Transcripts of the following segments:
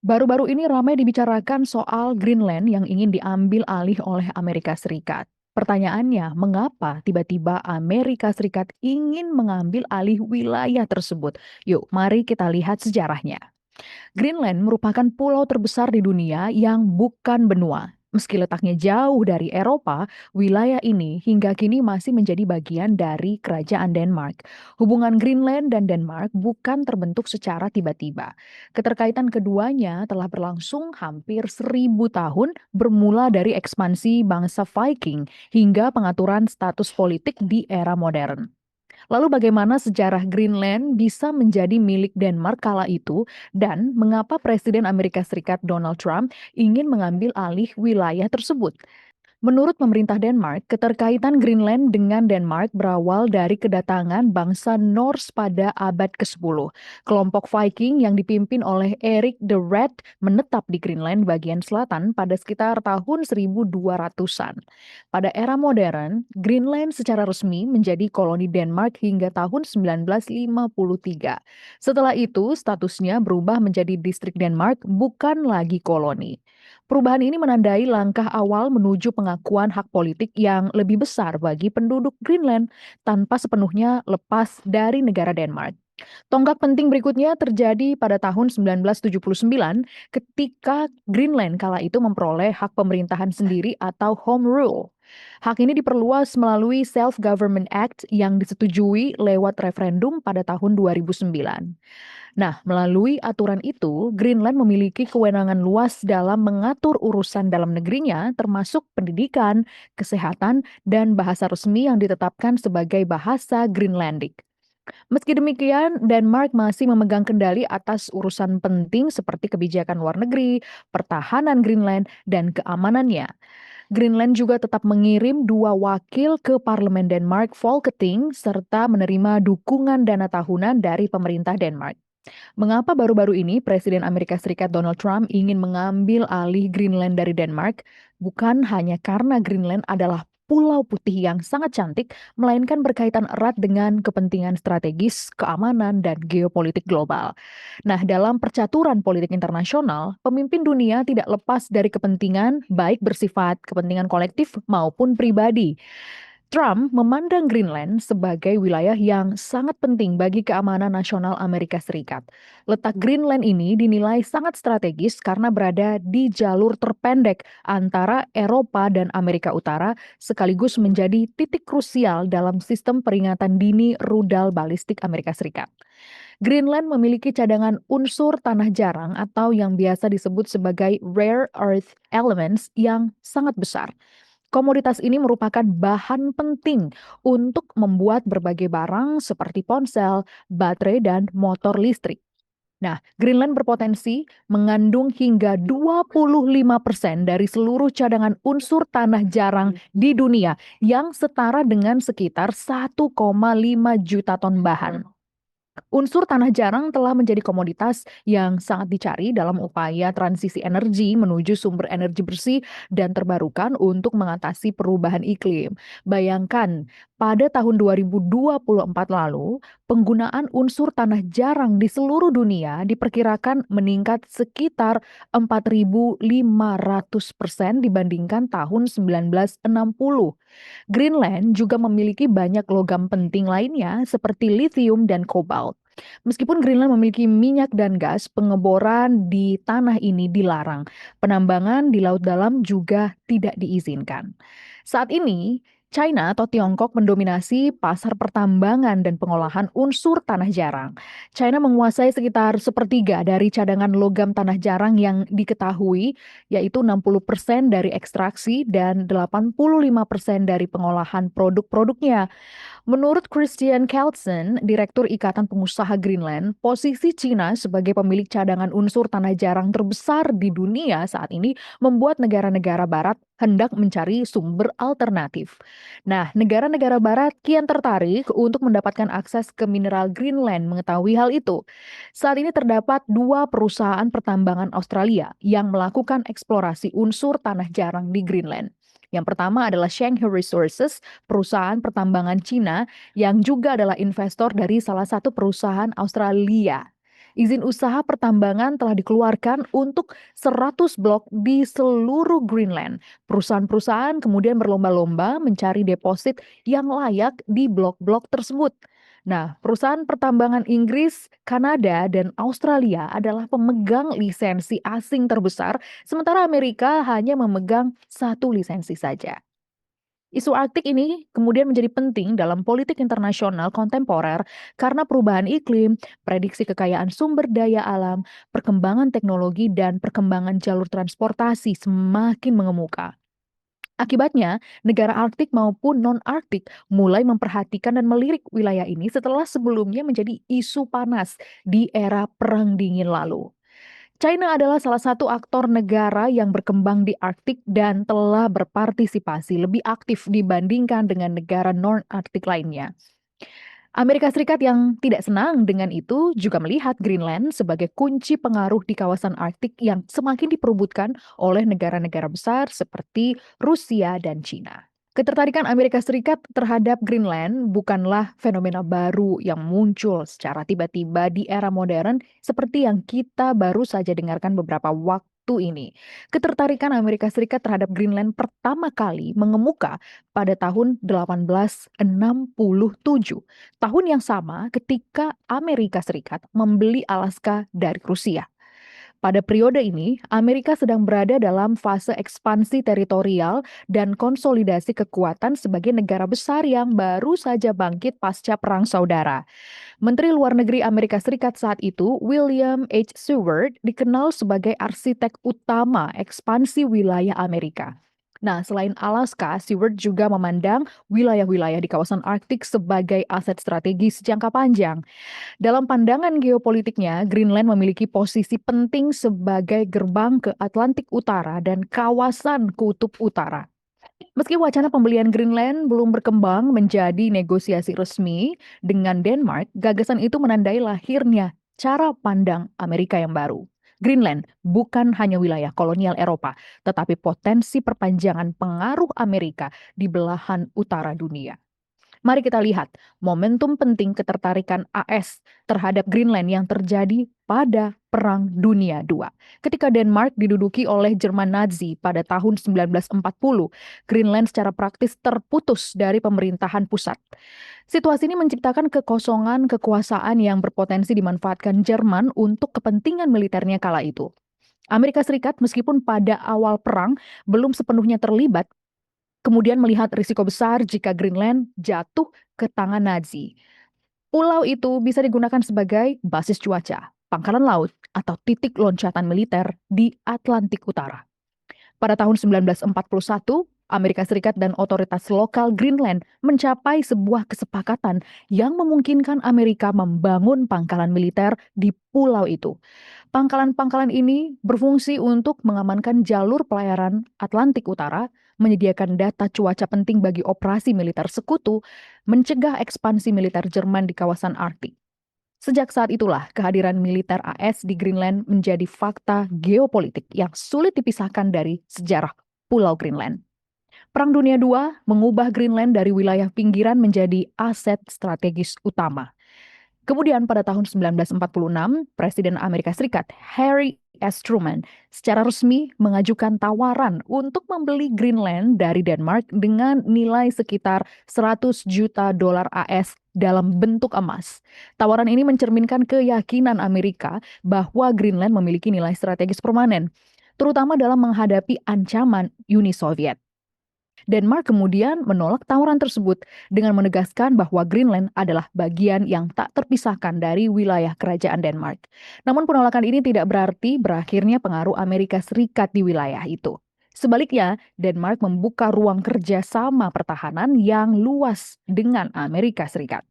Baru-baru ini ramai dibicarakan soal Greenland yang ingin diambil alih oleh Amerika Serikat. Pertanyaannya, mengapa tiba-tiba Amerika Serikat ingin mengambil alih wilayah tersebut? Yuk, mari kita lihat sejarahnya. Greenland merupakan pulau terbesar di dunia yang bukan benua. Meski letaknya jauh dari Eropa, wilayah ini hingga kini masih menjadi bagian dari Kerajaan Denmark. Hubungan Greenland dan Denmark bukan terbentuk secara tiba-tiba. Keterkaitan keduanya telah berlangsung hampir 1.000 tahun, bermula dari ekspansi bangsa Viking hingga pengaturan status politik di era modern. Lalu bagaimana sejarah Greenland bisa menjadi milik Denmark kala itu dan mengapa Presiden Amerika Serikat Donald Trump ingin mengambil alih wilayah tersebut? Menurut pemerintah Denmark, keterkaitan Greenland dengan Denmark berawal dari kedatangan bangsa Norse pada abad ke-10. Kelompok Viking yang dipimpin oleh Erik the Red menetap di Greenland bagian selatan pada sekitar tahun 1200-an. Pada era modern, Greenland secara resmi menjadi koloni Denmark hingga tahun 1953. Setelah itu, statusnya berubah menjadi distrik Denmark, bukan lagi koloni. Perubahan ini menandai langkah awal menuju pengakuan hak politik yang lebih besar bagi penduduk Greenland tanpa sepenuhnya lepas dari negara Denmark. Tonggak penting berikutnya terjadi pada tahun 1979 ketika Greenland kala itu memperoleh hak pemerintahan sendiri atau Home Rule. Hak ini diperluas melalui Self-Government Act yang disetujui lewat referendum pada tahun 2009. Nah, melalui aturan itu, Greenland memiliki kewenangan luas dalam mengatur urusan dalam negerinya, termasuk pendidikan, kesehatan, dan bahasa resmi yang ditetapkan sebagai bahasa Greenlandic. Meski demikian, Denmark masih memegang kendali atas urusan penting seperti kebijakan luar negeri, pertahanan Greenland, dan keamanannya. Greenland juga tetap mengirim 2 wakil ke Parlemen Denmark, Folketing, serta menerima dukungan dana tahunan dari pemerintah Denmark. Mengapa baru-baru ini Presiden Amerika Serikat Donald Trump ingin mengambil alih Greenland dari Denmark? Bukan hanya karena Greenland adalah pulau putih yang sangat cantik, melainkan berkaitan erat dengan kepentingan strategis, keamanan, dan geopolitik global. Nah, dalam percaturan politik internasional, pemimpin dunia tidak lepas dari kepentingan, baik bersifat kepentingan kolektif maupun pribadi. Trump memandang Greenland sebagai wilayah yang sangat penting bagi keamanan nasional Amerika Serikat. Letak Greenland ini dinilai sangat strategis karena berada di jalur terpendek antara Eropa dan Amerika Utara, sekaligus menjadi titik krusial dalam sistem peringatan dini rudal balistik Amerika Serikat. Greenland memiliki cadangan unsur tanah jarang atau yang biasa disebut sebagai rare earth elements yang sangat besar. Komoditas ini merupakan bahan penting untuk membuat berbagai barang seperti ponsel, baterai, dan motor listrik. Nah, Greenland berpotensi mengandung hingga 25% dari seluruh cadangan unsur tanah jarang di dunia yang setara dengan sekitar 1,5 juta ton bahan. Unsur tanah jarang telah menjadi komoditas yang sangat dicari dalam upaya transisi energi menuju sumber energi bersih dan terbarukan untuk mengatasi perubahan iklim. Bayangkan, pada tahun 2024 lalu, penggunaan unsur tanah jarang di seluruh dunia diperkirakan meningkat sekitar 4.500% dibandingkan tahun 1960. Greenland juga memiliki banyak logam penting lainnya seperti lithium dan kobalt. Meskipun Greenland memiliki minyak dan gas, pengeboran di tanah ini dilarang. Penambangan di laut dalam juga tidak diizinkan. Saat ini, China atau Tiongkok mendominasi pasar pertambangan dan pengolahan unsur tanah jarang. China menguasai sekitar sepertiga dari cadangan logam tanah jarang yang diketahui, yaitu 60% dari ekstraksi dan 85% dari pengolahan produk-produknya. Menurut Christian Kelsen, Direktur Ikatan Pengusaha Greenland, posisi Cina sebagai pemilik cadangan unsur tanah jarang terbesar di dunia saat ini membuat negara-negara barat hendak mencari sumber alternatif. Nah, negara-negara barat kian tertarik untuk mendapatkan akses ke mineral Greenland mengetahui hal itu. Saat ini terdapat 2 perusahaan pertambangan Australia yang melakukan eksplorasi unsur tanah jarang di Greenland. Yang pertama adalah Shanghai Resources, perusahaan pertambangan Cina yang juga adalah investor dari salah satu perusahaan Australia. Izin usaha pertambangan telah dikeluarkan untuk 100 blok di seluruh Greenland. Perusahaan-perusahaan kemudian berlomba-lomba mencari deposit yang layak di blok-blok tersebut. Nah, perusahaan pertambangan Inggris, Kanada, dan Australia adalah pemegang lisensi asing terbesar, sementara Amerika hanya memegang satu lisensi saja. Isu Arktik ini kemudian menjadi penting dalam politik internasional kontemporer karena perubahan iklim, prediksi kekayaan sumber daya alam, perkembangan teknologi, dan perkembangan jalur transportasi semakin mengemuka. Akibatnya, negara Arktik maupun non-Arktik mulai memperhatikan dan melirik wilayah ini setelah sebelumnya menjadi isu panas di era Perang Dingin lalu. China adalah salah satu aktor negara yang berkembang di Arktik dan telah berpartisipasi lebih aktif dibandingkan dengan negara non-Arktik lainnya. Amerika Serikat yang tidak senang dengan itu juga melihat Greenland sebagai kunci pengaruh di kawasan Arktik yang semakin diperebutkan oleh negara-negara besar seperti Rusia dan China. Ketertarikan Amerika Serikat terhadap Greenland bukanlah fenomena baru yang muncul secara tiba-tiba di era modern seperti yang kita baru saja dengarkan beberapa waktu ini. Ketertarikan Amerika Serikat terhadap Greenland pertama kali mengemuka pada tahun 1867, tahun yang sama ketika Amerika Serikat membeli Alaska dari Rusia. Pada periode ini, Amerika sedang berada dalam fase ekspansi teritorial dan konsolidasi kekuatan sebagai negara besar yang baru saja bangkit pasca Perang Saudara. Menteri Luar Negeri Amerika Serikat saat itu, William H. Seward, dikenal sebagai arsitek utama ekspansi wilayah Amerika. Nah, selain Alaska, Seward juga memandang wilayah-wilayah di kawasan Arktik sebagai aset strategis jangka panjang. Dalam pandangan geopolitiknya, Greenland memiliki posisi penting sebagai gerbang ke Atlantik Utara dan kawasan Kutub Utara. Meski wacana pembelian Greenland belum berkembang menjadi negosiasi resmi dengan Denmark, gagasan itu menandai lahirnya cara pandang Amerika yang baru. Greenland bukan hanya wilayah kolonial Eropa, tetapi potensi perpanjangan pengaruh Amerika di belahan utara dunia. Mari kita lihat momentum penting ketertarikan AS terhadap Greenland yang terjadi pada Perang Dunia II. Ketika Denmark diduduki oleh Jerman Nazi pada tahun 1940, Greenland secara praktis terputus dari pemerintahan pusat. Situasi ini menciptakan kekosongan kekuasaan yang berpotensi dimanfaatkan Jerman untuk kepentingan militernya kala itu. Amerika Serikat meskipun pada awal perang belum sepenuhnya terlibat, kemudian melihat risiko besar jika Greenland jatuh ke tangan Nazi. Pulau itu bisa digunakan sebagai basis cuaca, pangkalan laut, atau titik loncatan militer di Atlantik Utara. Pada tahun 1941, Amerika Serikat dan otoritas lokal Greenland mencapai sebuah kesepakatan yang memungkinkan Amerika membangun pangkalan militer di pulau itu. Pangkalan-pangkalan ini berfungsi untuk mengamankan jalur pelayaran Atlantik Utara, menyediakan data cuaca penting bagi operasi militer sekutu, mencegah ekspansi militer Jerman di kawasan Arktik. Sejak saat itulah kehadiran militer AS di Greenland menjadi fakta geopolitik yang sulit dipisahkan dari sejarah Pulau Greenland. Perang Dunia II mengubah Greenland dari wilayah pinggiran menjadi aset strategis utama. Kemudian pada tahun 1946, Presiden Amerika Serikat Harry S. Truman secara resmi mengajukan tawaran untuk membeli Greenland dari Denmark dengan nilai sekitar 100 juta dolar AS dalam bentuk emas. Tawaran ini mencerminkan keyakinan Amerika bahwa Greenland memiliki nilai strategis permanen, terutama dalam menghadapi ancaman Uni Soviet. Denmark kemudian menolak tawaran tersebut dengan menegaskan bahwa Greenland adalah bagian yang tak terpisahkan dari wilayah kerajaan Denmark. Namun penolakan ini tidak berarti berakhirnya pengaruh Amerika Serikat di wilayah itu. Sebaliknya, Denmark membuka ruang kerjasama pertahanan yang luas dengan Amerika Serikat.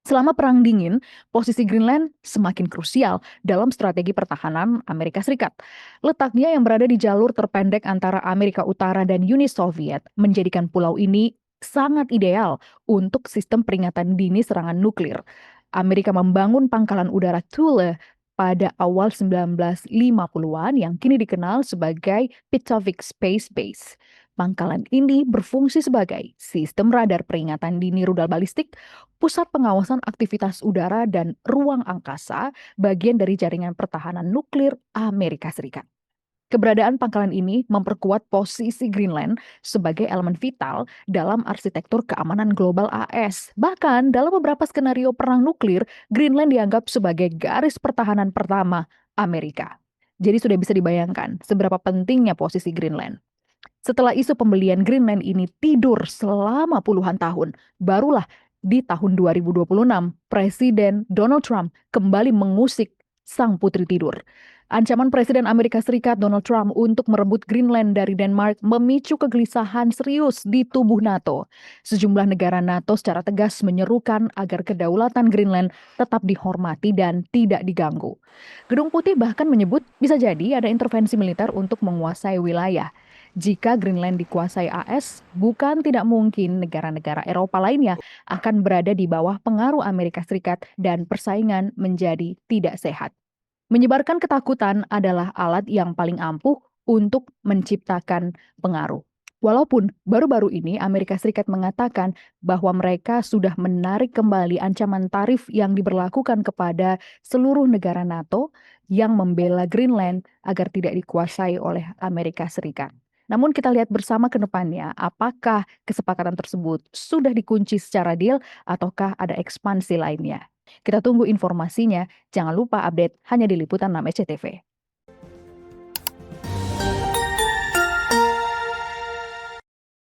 Selama Perang Dingin, posisi Greenland semakin krusial dalam strategi pertahanan Amerika Serikat. Letaknya yang berada di jalur terpendek antara Amerika Utara dan Uni Soviet menjadikan pulau ini sangat ideal untuk sistem peringatan dini serangan nuklir. Amerika membangun pangkalan udara Thule pada awal 1950-an yang kini dikenal sebagai Petovic Space Base. Pangkalan ini berfungsi sebagai sistem radar peringatan dini rudal balistik, pusat pengawasan aktivitas udara dan ruang angkasa, bagian dari jaringan pertahanan nuklir Amerika Serikat. Keberadaan pangkalan ini memperkuat posisi Greenland sebagai elemen vital dalam arsitektur keamanan global AS. Bahkan dalam beberapa skenario perang nuklir, Greenland dianggap sebagai garis pertahanan pertama Amerika. Jadi sudah bisa dibayangkan seberapa pentingnya posisi Greenland. Setelah isu pembelian Greenland ini tidur selama puluhan tahun, barulah di tahun 2026 Presiden Donald Trump kembali mengusik sang putri tidur. Ancaman Presiden Amerika Serikat Donald Trump untuk merebut Greenland dari Denmark memicu kegelisahan serius di tubuh NATO. Sejumlah negara NATO secara tegas menyerukan agar kedaulatan Greenland tetap dihormati dan tidak diganggu. Gedung Putih bahkan menyebut bisa jadi ada intervensi militer untuk menguasai wilayah. Jika Greenland dikuasai AS, bukan tidak mungkin negara-negara Eropa lainnya akan berada di bawah pengaruh Amerika Serikat dan persaingan menjadi tidak sehat. Menyebarkan ketakutan adalah alat yang paling ampuh untuk menciptakan pengaruh. Walaupun baru-baru ini Amerika Serikat mengatakan bahwa mereka sudah menarik kembali ancaman tarif yang diberlakukan kepada seluruh negara NATO yang membela Greenland agar tidak dikuasai oleh Amerika Serikat. Namun kita lihat bersama ke depannya, apakah kesepakatan tersebut sudah dikunci secara deal ataukah ada ekspansi lainnya. Kita tunggu informasinya, jangan lupa update hanya di Liputan 6 SCTV.